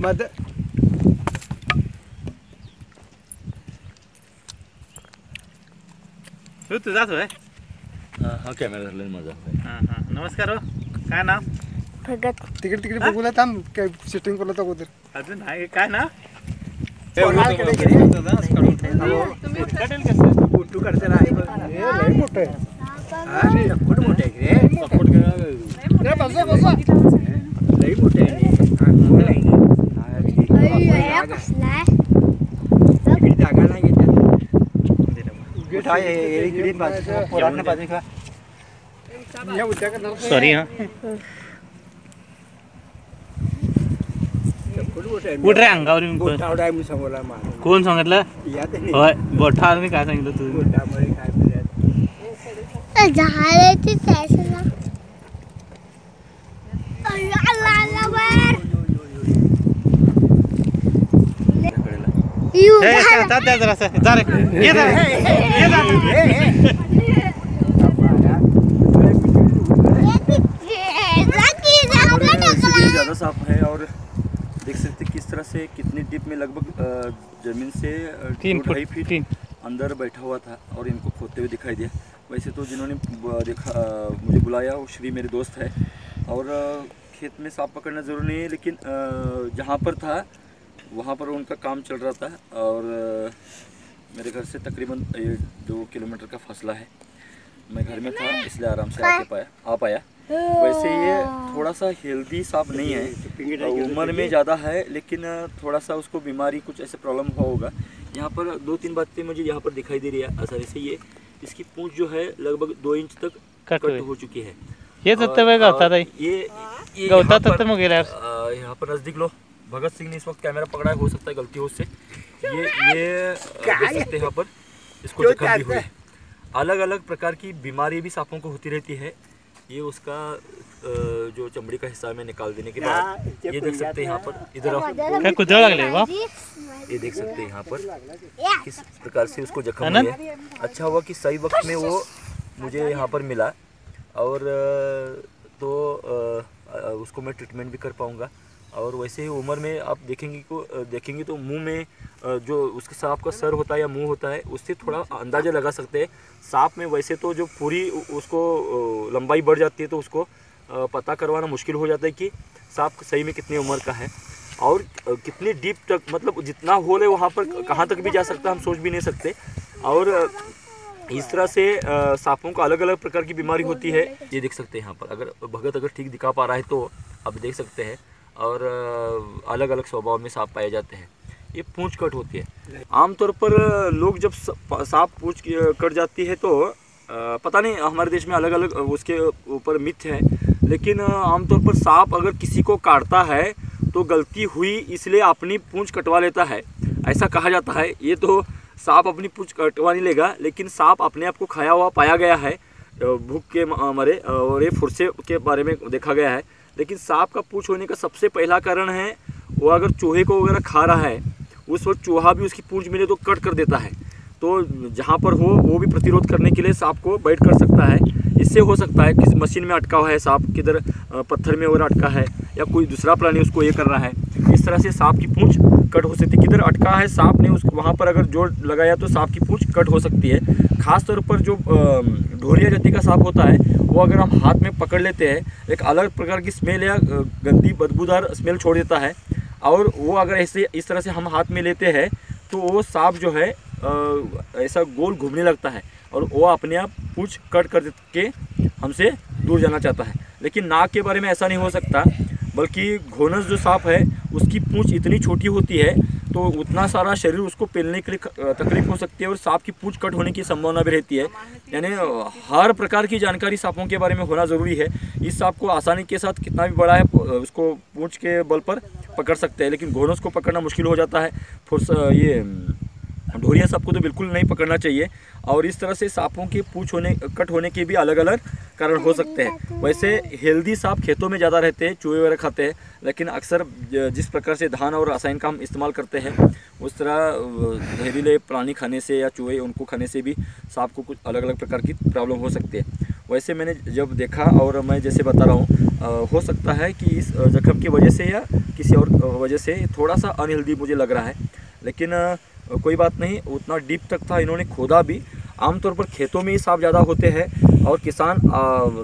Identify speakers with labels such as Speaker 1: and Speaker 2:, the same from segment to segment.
Speaker 1: मद
Speaker 2: तू तुझाच होय?
Speaker 3: हा कॅमेरा धरला माझा.
Speaker 2: हां हां. नमस्कार हो. काय नाव?
Speaker 4: भगत.
Speaker 1: तिकडे तिकडे बघूला थांब काय सेटिंग करलं अगोदर.
Speaker 2: अजून आहे काय नाव?
Speaker 1: काढेल कसं फोटो काढताना आहे लय मोठं आहे. सपोर्ट मोठं आहे रे. सपोर्ट रे बसा बसा लय मोठं आहे.
Speaker 4: कसलाय
Speaker 1: जागा नाही
Speaker 2: सॉरी हां. कुठे रे अंगावर येऊन कोण सांगितलं? होय बोठावर मी काय सांगितलं तू?
Speaker 4: झाडाची
Speaker 2: जा रे ये जा ये जा.
Speaker 3: ज़्यादा साफ है और देख सकते किस तरह से कितनी डीप में लगभग ज़मीन से 2-2.5 फीट अंदर बैठा हुआ था और इनको खोदते हुए दिखाई दिया. वैसे तो जिन्होंने देखा मुझे बुलाया वो श्री मेरे दोस्त है और खेत में सांप पकड़ना ज़रूरी नहीं है, लेकिन जहाँ पर था वहाँ पर उनका काम चल रहा था और मेरे घर से तकरीबन 2 किलोमीटर का फासला है. मैं घर में था इसलिए आराम से आ पाया. वैसे ये थोड़ा सा हेल्दी सांप नहीं है, उम्र में ज़्यादा है, लेकिन थोड़ा सा उसको बीमारी कुछ ऐसे प्रॉब्लम हुआ होगा. यहाँ पर 2-3 बातें मुझे यहाँ पर दिखाई दे रही है आसानी से. ये इसकी पूंछ जो है लगभग 2 इंच तक कट हो चुकी है.
Speaker 2: ये
Speaker 3: यहाँ पर नज़दीक लो. भगत सिंह ने इस वक्त कैमरा पकड़ा है, हो सकता है गलती हो उससे. ये देख सकते हैं यहाँ पर इसको जख्म भी हुए. अलग अलग प्रकार की बीमारी भी सांपों को होती रहती है. ये उसका जो चमड़ी का हिस्सा में निकाल देने के बाद ये देख सकते हैं यहाँ पर इधर
Speaker 2: कुदळ लागले बा.
Speaker 3: ये देख सकते हैं यहाँ पर किस प्रकार से उसको जख्म हुआ है. अच्छा हुआ कि सही वक्त में वो मुझे यहाँ पर मिला और तो उसको मैं ट्रीटमेंट भी कर पाऊँगा. और वैसे ही उम्र में आप देखेंगे तो मुंह में जो उसके सांप का सर होता है या मुंह होता है उससे थोड़ा अंदाज़ा लगा सकते हैं. सांप में वैसे तो जो पूरी उसको लंबाई बढ़ जाती है तो उसको पता करवाना मुश्किल हो जाता है कि सांप सही में कितनी उम्र का है और कितनी डीप तक, मतलब जितना होल है वहाँ पर कहाँ तक भी जा सकता है हम सोच भी नहीं सकते. और इस तरह से सांपों को अलग अलग प्रकार की बीमारी होती है. ये देख सकते हैं यहाँ पर अगर भगत ठीक दिखा पा रहा है तो आप देख सकते हैं. और अलग अलग स्वभाव में सांप पाए जाते हैं. ये पूंछ कट होती है. आमतौर पर लोग जब सांप पूंछ कट जाती है तो पता नहीं हमारे देश में अलग अलग उसके ऊपर मिथ है, लेकिन आमतौर पर सांप अगर किसी को काटता है तो गलती हुई इसलिए अपनी पूंछ कटवा लेता है, ऐसा कहा जाता है. ये तो सांप अपनी पूंछ कटवा नहीं लेगा, लेकिन सांप अपने आप को खाया हुआ पाया गया है भूख के मारे और ये फुरसे के बारे में देखा गया है. लेकिन सांप का पूंछ होने का सबसे पहला कारण है वो अगर चूहे को वगैरह खा रहा है उस वक्त चूहा भी उसकी पूंछ मिले तो कट कर देता है. तो जहाँ पर हो वो भी प्रतिरोध करने के लिए सांप को बाइट कर सकता है. इससे हो सकता है किसी मशीन में अटका हुआ है सांप, किधर पत्थर में वगैरह अटका है या कोई दूसरा प्राणी उसको ये कर रहा है, इस तरह से सांप की पूंछ कट हो सकती है. किधर अटका है सांप ने उसको वहाँ पर अगर जोर लगाया तो सांप की पूंछ कट हो सकती है. खासतौर पर जो ढोरिया जाति का सांप होता है वो अगर हम हाथ में पकड़ लेते हैं एक अलग प्रकार की स्मेल या गंदी बदबूदार स्मेल छोड़ देता है. और वो अगर ऐसे इस तरह से हम हाथ में लेते हैं तो वो सांप जो है ऐसा गोल घूमने लगता है और वो अपने आप पूंछ कट कर के हमसे दूर जाना चाहता है. लेकिन नाक के बारे में ऐसा नहीं हो सकता, बल्कि घोनस जो सांप है उसकी पूंछ इतनी छोटी होती है तो उतना सारा शरीर उसको पेलने के लिए तकलीफ हो सकती है और सांप की पूंछ कट होने की संभावना भी रहती है. यानी हर प्रकार की जानकारी सांपों के बारे में होना ज़रूरी है. इस सांप को आसानी के साथ कितना भी बड़ा है उसको पूंछ के बल पर पकड़ सकते हैं, लेकिन घोनस को पकड़ना मुश्किल हो जाता है. ये ढोरिया सांप को तो बिल्कुल नहीं पकड़ना चाहिए. और इस तरह से सांपों के पूंछ कट होने के भी अलग अलग कारण हो सकते हैं. वैसे हेल्दी सांप खेतों में ज़्यादा रहते हैं, चूहे वगैरह खाते हैं, लेकिन अक्सर जिस प्रकार से धान और रसायन का हम इस्तेमाल करते हैं उस तरह जहरीले प्राणी खाने से या चूहे उनको खाने से भी सांप को कुछ अलग अलग प्रकार की प्रॉब्लम हो सकती है. वैसे मैंने जब देखा और मैं जैसे बता रहा हूँ, हो सकता है कि इस जख्म की वजह से या किसी और वजह से थोड़ा सा अनहेल्दी मुझे लग रहा है, लेकिन कोई बात नहीं। उतना डीप तक था, इन्होंने खोदा भी। आमतौर पर खेतों में ही सांप ज़्यादा होते हैं और किसान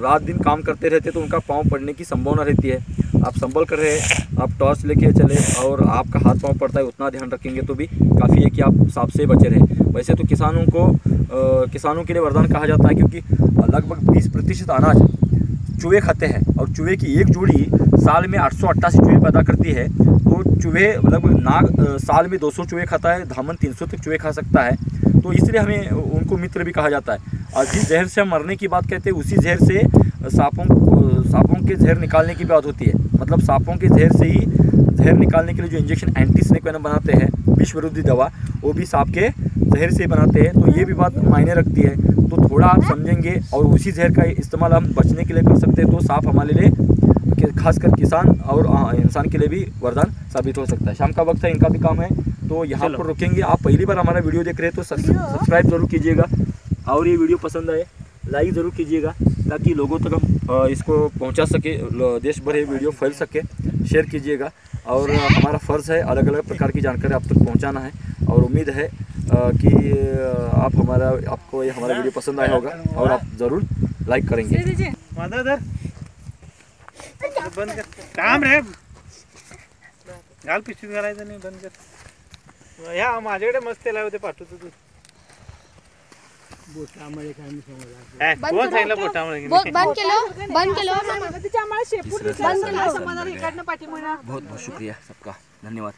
Speaker 3: रात दिन काम करते रहते तो उनका पाँव पड़ने की संभावना रहती है। आप संभल कर रहे हैं, आप टॉर्च लेके चले और आपका हाथ पाँव पड़ता है, उतना ध्यान रखेंगे तो भी काफ़ी है कि आप सांप से बचे रहें। वैसे तो किसानों के लिए वरदान कहा जाता है, क्योंकि लगभग 20% अनाज चूहे खाते हैं और चूहे की एक जोड़ी साल में 888 चूहे पैदा करती है। तो चूहे लगभग नाग साल में 200 चूहे खाता है, धामन 300 तक चूहे खा सकता है। तो इसलिए हमें उनको मित्र भी कहा जाता है। और जिस जहर से हम मरने की बात कहते हैं, उसी जहर से सांपों के जहर निकालने की बात होती है। मतलब सांपों के जहर से ही जहर निकालने के लिए जो इंजेक्शन एंटी स्नेक वेनम बनाते हैं, विष विरोधी दवा, वो भी सांप के जहर से बनाते हैं। तो ये भी बात मायने रखती है। तो थोड़ा आप समझेंगे और उसी जहर का इस्तेमाल हम बचने के लिए कर सकते हैं, तो सांप हमारे लिए खासकर किसान और इंसान के लिए भी वरदान साबित हो सकता है। शाम का वक्त है, इनका भी काम है, तो यहाँ पर रुकेंगे। आप पहली बार हमारा वीडियो देख रहे हैं तो सब्सक्राइब जरूर कीजिएगा और ये वीडियो पसंद आए लाइक ज़रूर कीजिएगा, ताकि लोगों तक हम इसको पहुँचा सके, देश भर ये वीडियो फैल सके। शेयर कीजिएगा और हमारा फ़र्ज़ है अलग अलग प्रकार की जानकारी आप तक पहुँचाना है। और उम्मीद है कि आपको ये हमारा वीडियो पसंद आया होगा और आप ज़रूर लाइक करेंगे।
Speaker 2: बंद कर काम रे, घाल पिशवी घालायचं नाही, बंद कर। ह्या माझ्याकडे मस्त तेल आहे, ते पाठवतो तू।
Speaker 1: बोटामध्ये काय मी समजला
Speaker 2: कोण सांगितलं बोटामध्ये?
Speaker 4: बंद केलो
Speaker 3: बहुत बहुत शुक्रिया सबका, धन्यवाद।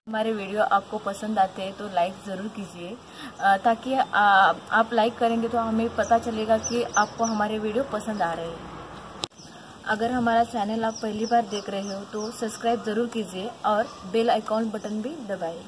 Speaker 5: हमारे वीडियो आपको पसंद आते हैं तो लाइक ज़रूर कीजिए, ताकि आप लाइक करेंगे तो हमें पता चलेगा कि आपको हमारे वीडियो पसंद आ रहे हैं। अगर हमारा चैनल आप पहली बार देख रहे हो तो सब्सक्राइब ज़रूर कीजिए और बेल आइकॉन बटन भी दबाइए।